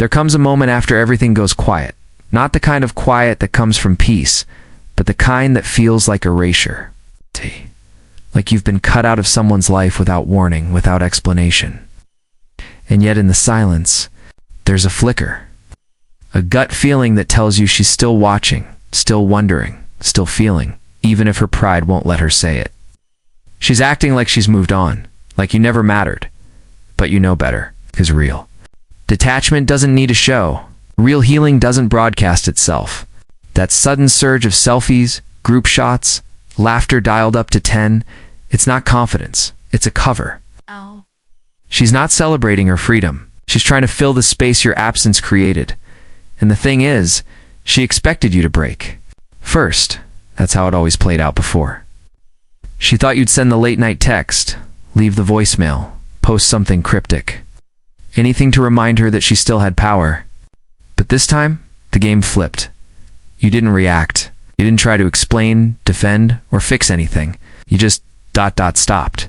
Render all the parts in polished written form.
There comes a moment after everything goes quiet. Not the kind of quiet that comes from peace, but the kind that feels like erasure. Like you've been cut out of someone's life without warning, without explanation. And yet in the silence, there's a flicker. A gut feeling that tells you she's still watching, still wondering, still feeling, even if her pride won't let her say it. She's acting like she's moved on, like you never mattered. But you know better, 'cause real detachment doesn't need a show. Real healing doesn't broadcast itself. That sudden surge of selfies, group shots, laughter dialed up to 10, it's not confidence, it's a cover. Oh. She's not celebrating her freedom. She's trying to fill the space your absence created. And the thing is, she expected you to break. First, that's how it always played out before. She thought you'd send the late-night text, leave the voicemail, post something cryptic. Anything to remind her that she still had power. But this time, the game flipped. You didn't react. You didn't try to explain, defend, or fix anything. You just ... stopped.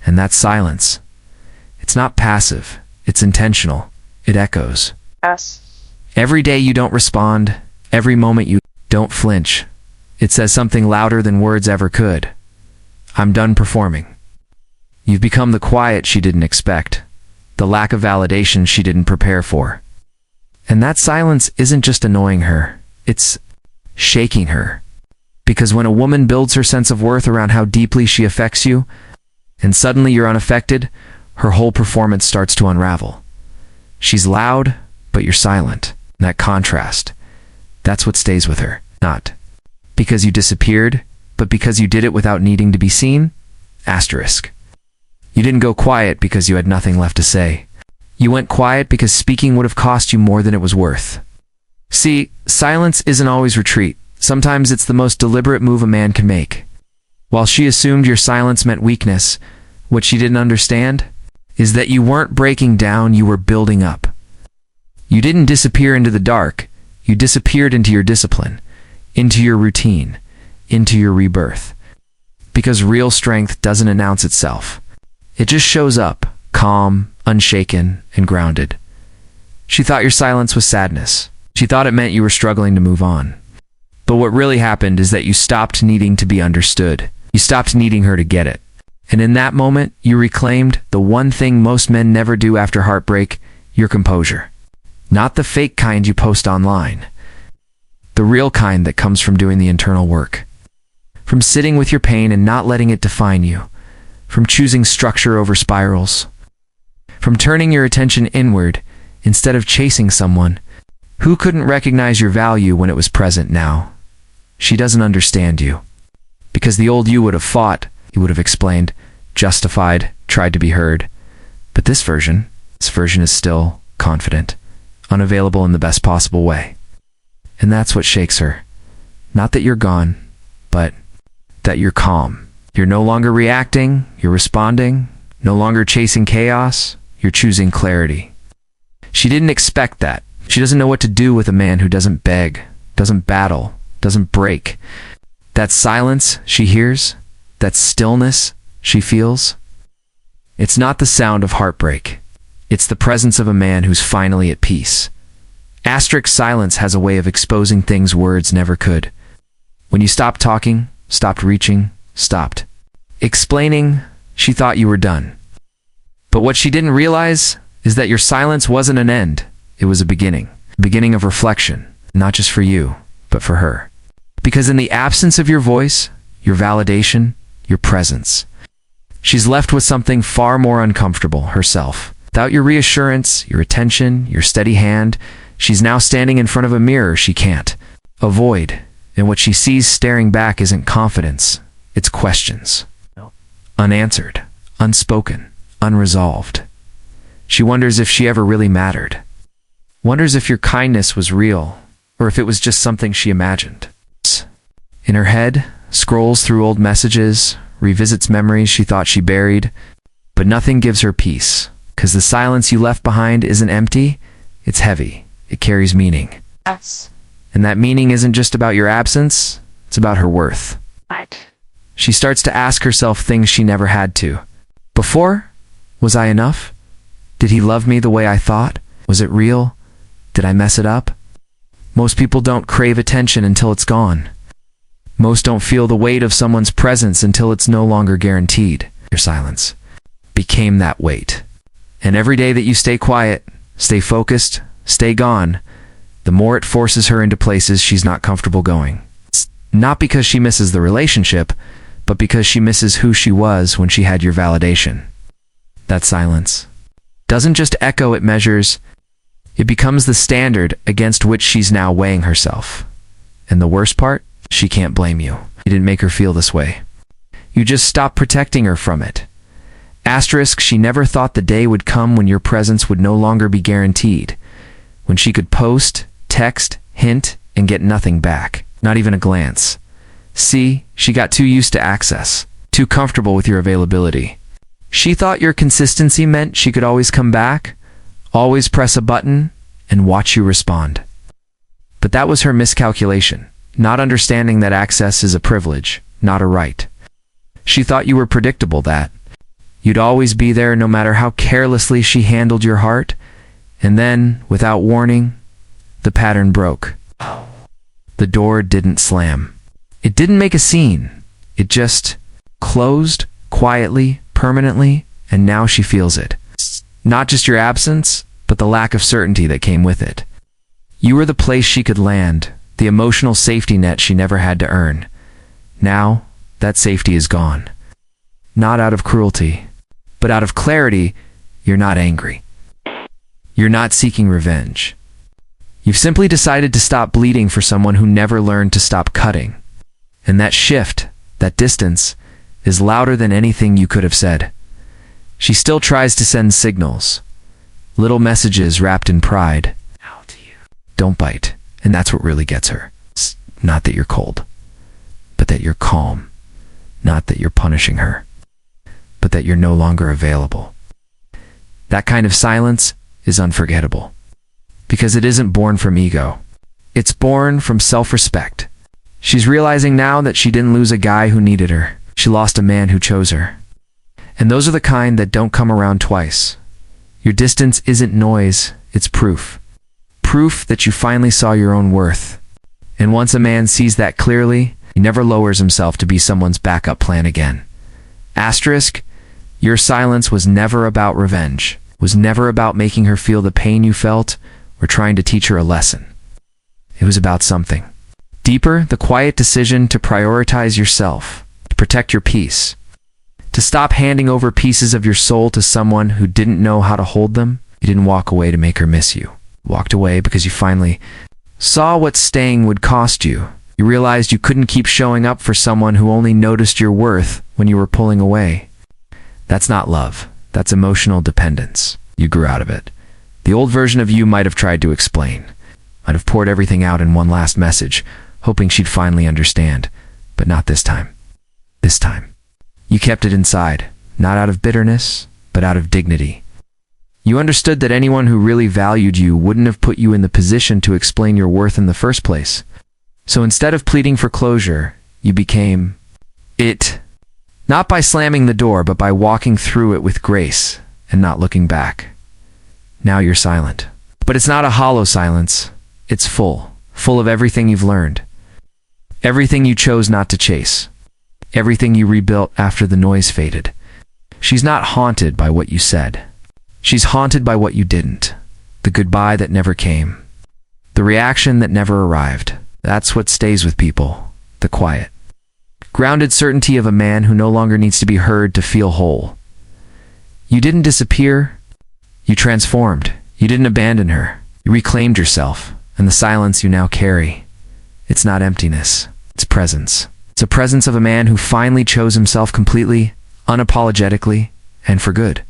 And that silence. It's not passive. It's intentional. It echoes. Yes. Every day you don't respond, every moment you don't flinch. It says something louder than words ever could. I'm done performing. You've become the quiet she didn't expect, the lack of validation she didn't prepare for. And that silence isn't just annoying her, it's shaking her. Because when a woman builds her sense of worth around how deeply she affects you, and suddenly you're unaffected, her whole performance starts to unravel. She's loud, but you're silent. That contrast, that's what stays with her. Not because you disappeared, but because you did it without needing to be seen? Asterisk. You didn't go quiet because you had nothing left to say. You went quiet because speaking would have cost you more than it was worth. See, silence isn't always retreat. Sometimes it's the most deliberate move a man can make. While she assumed your silence meant weakness, what she didn't understand is that you weren't breaking down, you were building up. You didn't disappear into the dark, you disappeared into your discipline, into your routine, into your rebirth. Because real strength doesn't announce itself. It just shows up, calm, unshaken, and grounded. She thought your silence was sadness. She thought it meant you were struggling to move on. But what really happened is that you stopped needing to be understood. You stopped needing her to get it. And in that moment, you reclaimed the one thing most men never do after heartbreak, your composure. Not the fake kind you post online. The real kind that comes from doing the internal work. From sitting with your pain and not letting it define you. From choosing structure over spirals. From turning your attention inward instead of chasing someone who couldn't recognize your value when it was present now. She doesn't understand you. Because the old you would have fought, you would have explained, justified, tried to be heard. But this version is still confident, unavailable in the best possible way. And that's what shakes her. Not that you're gone, but that you're calm. You're no longer reacting, you're responding, no longer chasing chaos, you're choosing clarity. She didn't expect that. She doesn't know what to do with a man who doesn't beg, doesn't battle, doesn't break. That silence she hears, that stillness she feels, it's not the sound of heartbreak. It's the presence of a man who's finally at peace. Asterisk silence has a way of exposing things words never could. When you stopped talking, stopped reaching, stopped explaining, she thought you were done. But what she didn't realize is that your silence wasn't an end. It was a beginning of reflection, not just for you, but for her. Because in the absence of your voice, your validation, your presence, she's left with something far more uncomfortable, herself. Without your reassurance, your attention, your steady hand, she's now standing in front of a mirror she can't avoid. And what she sees staring back isn't confidence, it's questions. Unanswered, unspoken, unresolved. She wonders if she ever really mattered. Wonders if your kindness was real, or if it was just something she imagined. In her head, scrolls through old messages, revisits memories she thought she buried, but nothing gives her peace, because the silence you left behind isn't empty, it's heavy, it carries meaning. Yes. And that meaning isn't just about your absence, it's about her worth. Right. She starts to ask herself things she never had to. Before, was I enough? Did he love me the way I thought? Was it real? Did I mess it up? Most people don't crave attention until it's gone. Most don't feel the weight of someone's presence until it's no longer guaranteed. Your silence became that weight. And every day that you stay quiet, stay focused, stay gone, the more it forces her into places she's not comfortable going. It's not because she misses the relationship, but because she misses who she was when she had your validation. That silence doesn't just echo, it measures. It becomes the standard against which she's now weighing herself. And the worst part? She can't blame you. You didn't make her feel this way. You just stopped protecting her from it. Asterisk, she never thought the day would come when your presence would no longer be guaranteed. When she could post, text, hint, and get nothing back. Not even a glance. See, she got too used to access. Too comfortable with your availability. She thought your consistency meant she could always come back, always press a button, and watch you respond. But that was her miscalculation, not understanding that access is a privilege, not a right. She thought you were predictable, that you'd always be there no matter how carelessly she handled your heart, and then, without warning, the pattern broke. The door didn't slam. It didn't make a scene. It just closed, quietly, permanently, and now she feels it. Not just your absence, but the lack of certainty that came with it. You were the place she could land, the emotional safety net she never had to earn. Now, that safety is gone. Not out of cruelty, but out of clarity. You're not angry. You're not seeking revenge. You've simply decided to stop bleeding for someone who never learned to stop cutting. And that shift, that distance, is louder than anything you could have said. She still tries to send signals, little messages wrapped in pride. How do you? Don't bite. And that's what really gets her. It's not that you're cold, but that you're calm. Not that you're punishing her, but that you're no longer available. That kind of silence is unforgettable, because it isn't born from ego. It's born from self-respect. She's realizing now that she didn't lose a guy who needed her. She lost a man who chose her. And those are the kind that don't come around twice. Your distance isn't noise, it's proof. Proof that you finally saw your own worth. And once a man sees that clearly, he never lowers himself to be someone's backup plan again. Asterisk, your silence was never about revenge, was never about making her feel the pain you felt or trying to teach her a lesson. It was about something deeper, the quiet decision to prioritize yourself, to protect your peace, to stop handing over pieces of your soul to someone who didn't know how to hold them. You didn't walk away to make her miss you. You walked away because you finally saw what staying would cost you. You realized you couldn't keep showing up for someone who only noticed your worth when you were pulling away. That's not love. That's emotional dependence. You grew out of it. The old version of you might have tried to explain, might have poured everything out in one last message, hoping she'd finally understand. But not this time. This time. You kept it inside, not out of bitterness, but out of dignity. You understood that anyone who really valued you wouldn't have put you in the position to explain your worth in the first place. So instead of pleading for closure, you became it. Not by slamming the door, but by walking through it with grace and not looking back. Now you're silent. But it's not a hollow silence. It's full of everything you've learned. Everything you chose not to chase. Everything you rebuilt after the noise faded. She's not haunted by what you said. She's haunted by what you didn't. The goodbye that never came. The reaction that never arrived. That's what stays with people. The quiet, grounded certainty of a man who no longer needs to be heard to feel whole. You didn't disappear. You transformed. You didn't abandon her. You reclaimed yourself. And the silence you now carry, it's not emptiness. It's presence. It's a presence of a man who finally chose himself completely, unapologetically, and for good.